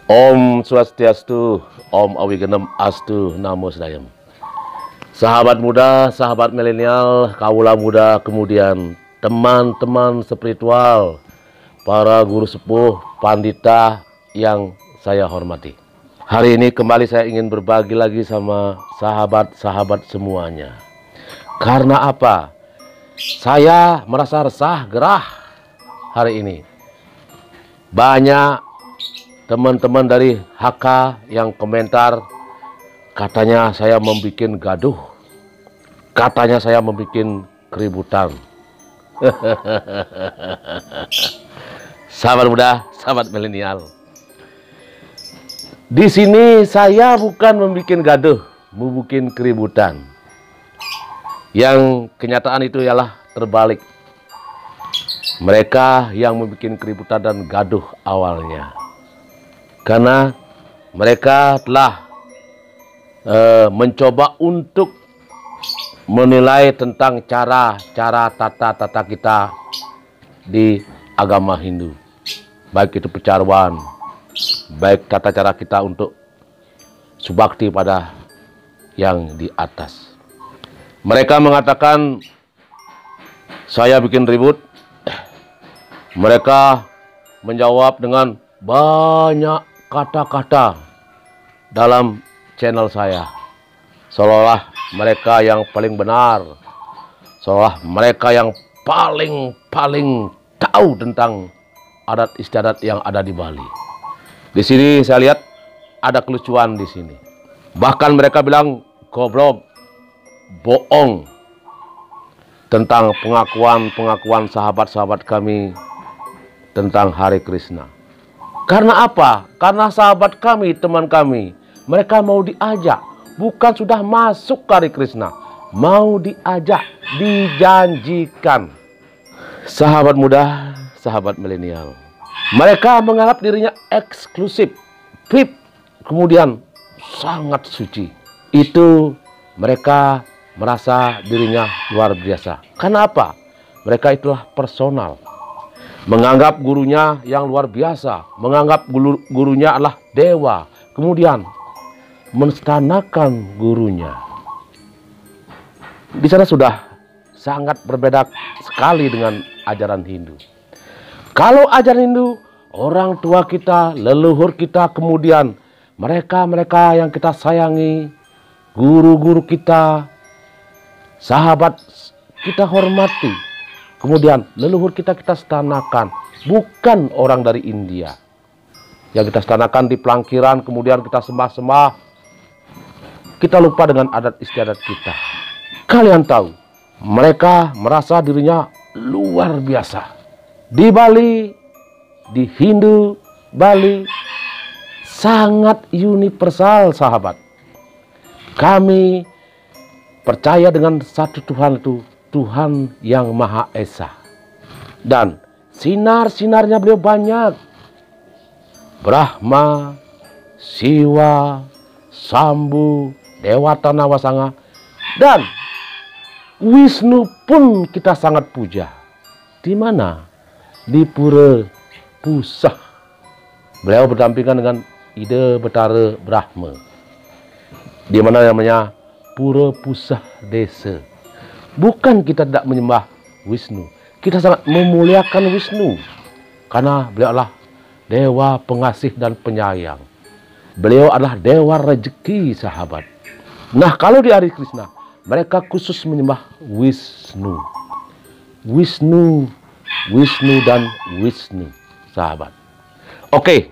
Om Swastiastu, Om Awigenem Astu, Namo Sedayam. Sahabat muda, sahabat milenial, kaula muda, kemudian teman-teman spiritual, para guru sepuh, pandita yang saya hormati. Hari ini kembali saya ingin berbagi lagi sama sahabat-sahabat semuanya. Karena apa? Saya merasa resah, gerah hari ini. Banyak teman-teman dari HK yang komentar, katanya saya membuat gaduh, katanya saya membuat keributan. Sahabat muda, sahabat milenial, di sini saya bukan membuat gaduh, membuat keributan. Yang kenyataan itu ialah terbalik. Mereka yang membuat keributan dan gaduh awalnya. Karena mereka telah mencoba untuk menilai tentang cara tata kita di agama Hindu. Baik itu pecarwan, baik tata cara kita untuk subakti pada yang di atas. Mereka mengatakan saya bikin ribut. Mereka menjawab dengan banyak kata-kata dalam channel saya, seolah mereka yang paling benar, seolah mereka yang paling tahu tentang adat istiadat yang ada di Bali. Di sini saya lihat ada kelucuan di sini. Bahkan mereka bilang goblok, bohong tentang pengakuan sahabat-sahabat kami tentang Hare Krishna. Karena apa? Karena sahabat kami, teman kami, mereka mau diajak, bukan sudah masuk ke Hare Krishna, mau diajak, dijanjikan. Sahabat muda, sahabat milenial, mereka menganggap dirinya eksklusif, VIP, kemudian sangat suci. Itu mereka merasa dirinya luar biasa. Karena apa? Mereka itulah personal. Menganggap gurunya yang luar biasa, menganggap gurunya adalah dewa, kemudian menstanakan gurunya. Di sana sudah sangat berbeda sekali dengan ajaran Hindu. Kalau ajaran Hindu, orang tua kita, leluhur kita, kemudian mereka yang kita sayangi, guru-guru kita, sahabat kita hormati. Kemudian leluhur kita stanakan, bukan orang dari India. Yang kita stanakan di pelangkiran, kemudian kita sembah-sembah. Kita lupa dengan adat istiadat kita. Kalian tahu, mereka merasa dirinya luar biasa. Di Bali, di Hindu, Bali, sangat universal sahabat. Kami percaya dengan satu Tuhan itu, Tuhan yang Maha Esa. Dan sinar-sinarnya beliau banyak. Brahma, Siwa, Sambu, Dewata Nawasanga, dan Wisnu pun kita sangat puja. Di mana? Di Pura Pusah. Beliau berdampingan dengan Ida Betara Brahma, di mana namanya Pura Pusah Desa. Bukan kita tidak menyembah Wisnu, kita sangat memuliakan Wisnu karena beliau adalah dewa pengasih dan penyayang. Beliau adalah dewa rezeki, sahabat. Nah, kalau di Hari Krishna, mereka khusus menyembah Wisnu. Wisnu, Wisnu dan Wisnu, sahabat. Oke,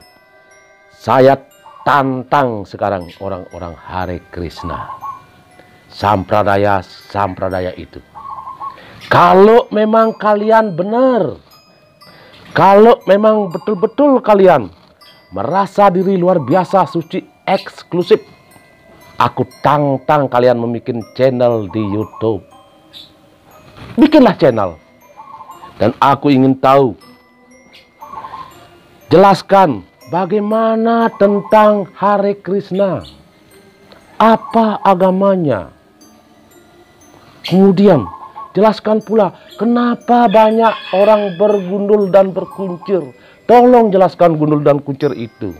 saya tantang sekarang orang-orang Hare Krishna, sampradaya itu. Kalau memang kalian benar, kalau memang betul-betul kalian merasa diri luar biasa, suci, eksklusif, aku tantang kalian membuat channel di YouTube. Bikinlah channel. Dan aku ingin tahu, jelaskan bagaimana tentang Hare Krishna. Apa agamanya? Kemudian jelaskan pula kenapa banyak orang bergundul dan berkuncir. Tolong jelaskan gundul dan kuncir itu.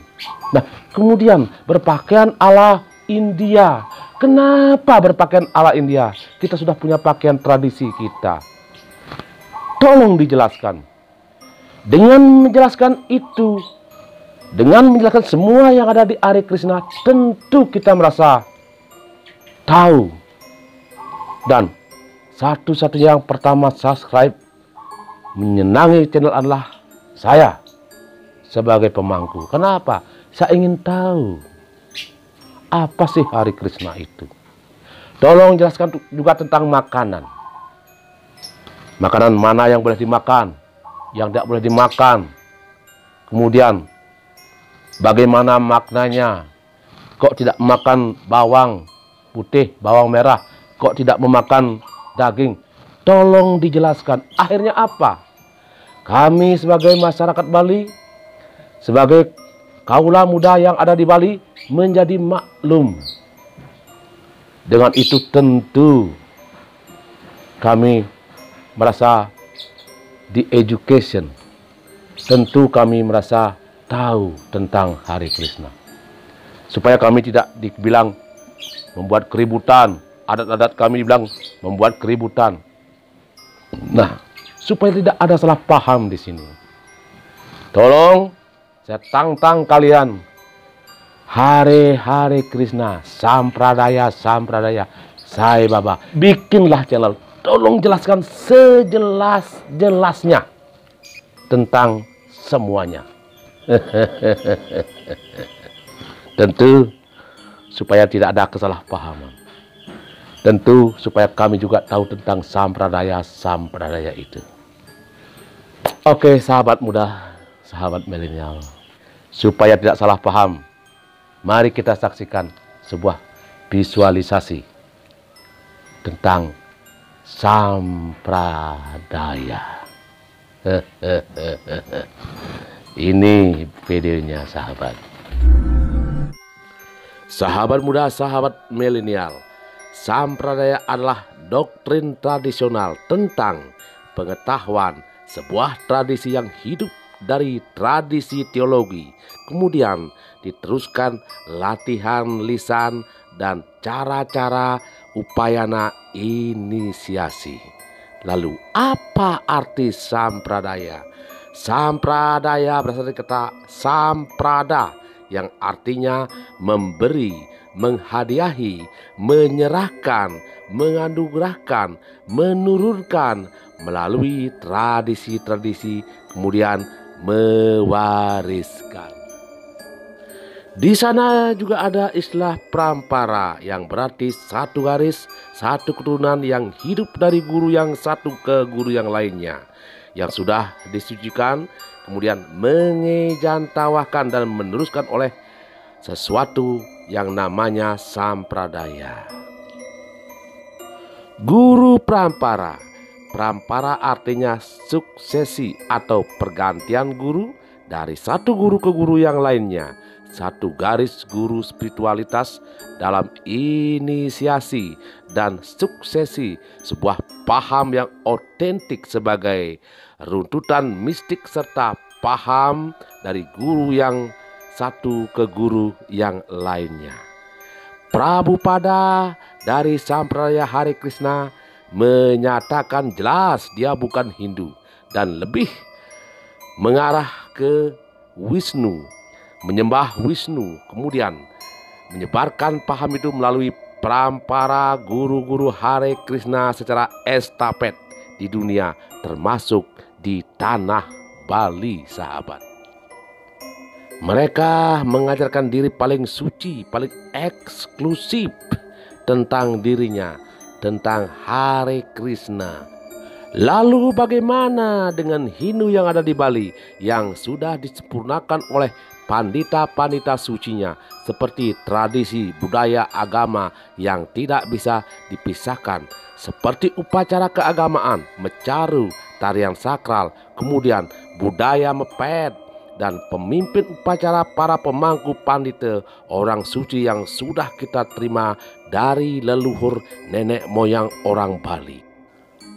Nah, kemudian berpakaian ala India. Kenapa berpakaian ala India? Kita sudah punya pakaian tradisi kita. Tolong dijelaskan. Dengan menjelaskan itu, dengan menjelaskan semua yang ada di Hare Krishna, tentu kita merasa tahu. Dan satu-satunya yang pertama subscribe, menyenangi channel adalah saya sebagai pemangku. Kenapa? Saya ingin tahu apa sih Hare Krishna itu. Tolong jelaskan juga tentang makanan. Makanan mana yang boleh dimakan, yang tidak boleh dimakan. Kemudian bagaimana maknanya? Kok tidak makan bawang putih, bawang merah? Kok tidak memakan daging? Tolong dijelaskan. Akhirnya apa? Kami sebagai masyarakat Bali, sebagai kaula muda yang ada di Bali, menjadi maklum. Dengan itu tentu kami merasa di education. Tentu kami merasa tahu tentang Hare Krishna. Supaya kami tidak dibilang membuat keributan. Adat-adat kami dibilang membuat keributan. Nah, supaya tidak ada salah paham di sini. Tolong saya tantang kalian. Hare Krishna, Sampradaya, Sai Baba. Bikinlah channel. Tolong jelaskan sejelas-jelasnya tentang semuanya. Tentu supaya tidak ada kesalahpahaman. Tentu supaya kami juga tahu tentang sampradaya itu. Oke, sahabat muda, sahabat milenial. Supaya tidak salah paham, mari kita saksikan sebuah visualisasi tentang sampradaya. Ini videonya, sahabat. Sahabat muda, sahabat milenial. Sampradaya adalah doktrin tradisional tentang pengetahuan sebuah tradisi yang hidup dari tradisi teologi. Kemudian diteruskan latihan lisan dan cara-cara upayana inisiasi. Lalu apa arti sampradaya? Sampradaya berasal dari kata samprada yang artinya memberi, menghadiahi, menyerahkan, menganugerahkan, menurunkan melalui tradisi-tradisi, kemudian mewariskan. Di sana juga ada istilah prampara yang berarti satu garis, satu keturunan yang hidup dari guru yang satu ke guru yang lainnya, yang sudah disucikan, kemudian mengejantawahkan dan meneruskan oleh sesuatu yang namanya sampradaya. Guru prampara. Prampara artinya suksesi atau pergantian guru dari satu guru ke guru yang lainnya. Satu garis guru spiritualitas dalam inisiasi dan suksesi, sebuah paham yang otentik sebagai runtutan mistik serta paham dari guru yang satu ke guru yang lainnya. Prabhupada dari Sampradaya Hare Krishna menyatakan jelas dia bukan Hindu dan lebih mengarah ke Wisnu, menyembah Wisnu, kemudian menyebarkan paham itu melalui perampara guru-guru Hare Krishna secara estafet di dunia, termasuk di tanah Bali, sahabat. Mereka mengajarkan diri paling suci, paling eksklusif tentang dirinya, tentang Hare Krishna. Lalu bagaimana dengan Hindu yang ada di Bali yang sudah disempurnakan oleh pandita-pandita sucinya, seperti tradisi budaya agama yang tidak bisa dipisahkan, seperti upacara keagamaan, mecaru, tarian sakral, kemudian budaya mepet, dan pemimpin upacara para pemangku pandita, orang suci yang sudah kita terima dari leluhur nenek moyang orang Bali.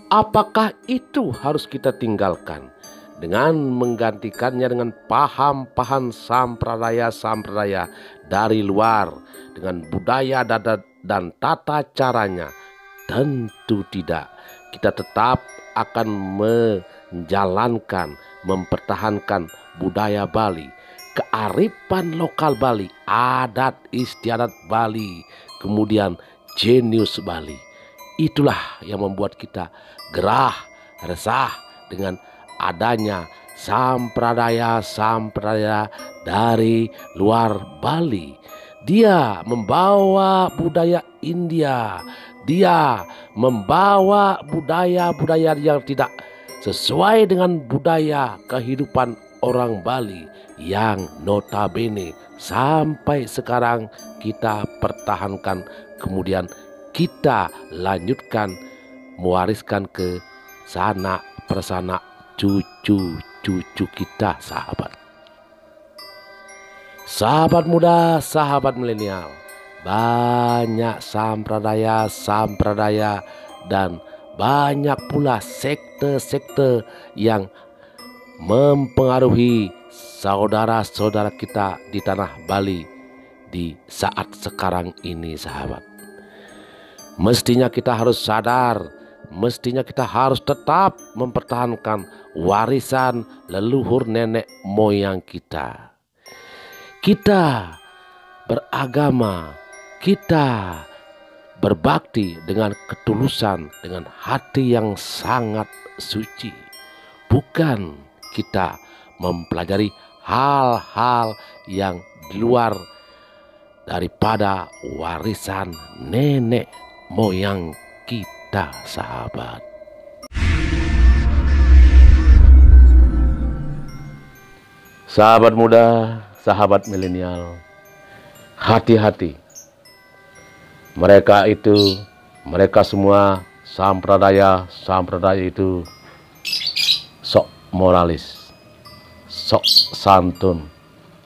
Apakah itu harus kita tinggalkan dengan menggantikannya dengan paham-paham sampradaya-sampradaya dari luar dengan budaya dan tata caranya? Tentu tidak. Kita tetap akan menjalankan, mempertahankan budaya Bali, kearifan lokal Bali, adat istiadat Bali, kemudian jenius Bali. Itulah yang membuat kita gerah, resah dengan adanya sampradaya-sampradaya dari luar Bali. Dia membawa budaya India, dia membawa budaya-budaya yang tidak sesuai dengan budaya kehidupan orang Bali yang notabene sampai sekarang kita pertahankan, kemudian kita lanjutkan, mewariskan ke sana persana cucu-cucu kita, sahabat. Sahabat muda, sahabat milenial, banyak sampradaya dan banyak pula sekte-sekte yang mempengaruhi saudara-saudara kita di tanah Bali di saat sekarang ini, sahabat. Mestinya kita harus sadar, mestinya kita harus tetap mempertahankan warisan leluhur nenek moyang kita. Kita beragama, kita berbakti dengan ketulusan, dengan hati yang sangat suci. Bukan kita mempelajari hal-hal yang di luar daripada warisan nenek moyang kita, sahabat. Sahabat muda, sahabat milenial, hati-hati. Mereka semua sampradaya itu sok moralis, sok santun,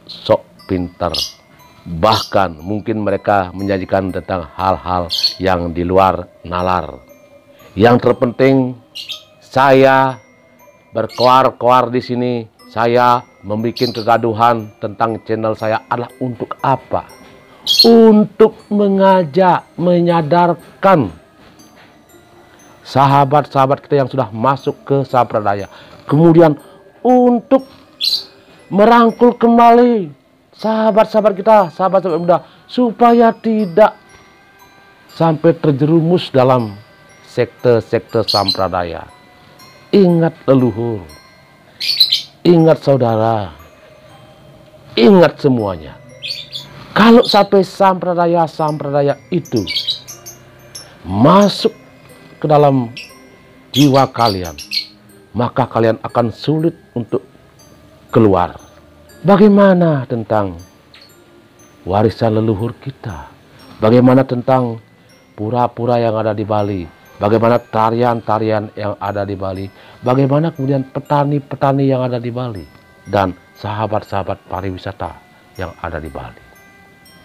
sok pintar. Bahkan mungkin mereka menjanjikan tentang hal-hal yang di luar nalar. Yang terpenting, saya berkoar-koar di sini, saya membuat kegaduhan tentang channel saya adalah untuk apa? Untuk mengajak, menyadarkan sahabat-sahabat kita yang sudah masuk ke sampradaya. Kemudian untuk merangkul kembali sahabat-sahabat kita, sahabat-sahabat muda, supaya tidak sampai terjerumus dalam sekte-sekte sampradaya. Ingat leluhur, ingat saudara, ingat semuanya. Kalau sampai sampradaya itu masuk ke dalam jiwa kalian, maka kalian akan sulit untuk keluar. Bagaimana tentang warisan leluhur kita? Bagaimana tentang pura-pura yang ada di Bali? Bagaimana tarian-tarian yang ada di Bali? Bagaimana kemudian petani-petani yang ada di Bali? Dan sahabat-sahabat pariwisata yang ada di Bali?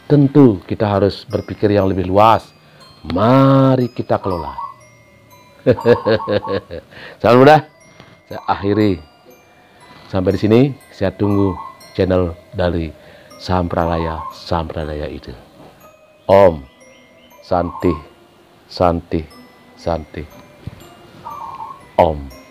Tentu kita harus berpikir yang lebih luas. Mari kita kelola. Salam muda, saya akhiri Sampai di sini saya tunggu channel dari Sampradaya itu. Om Santi Santi Santi Om.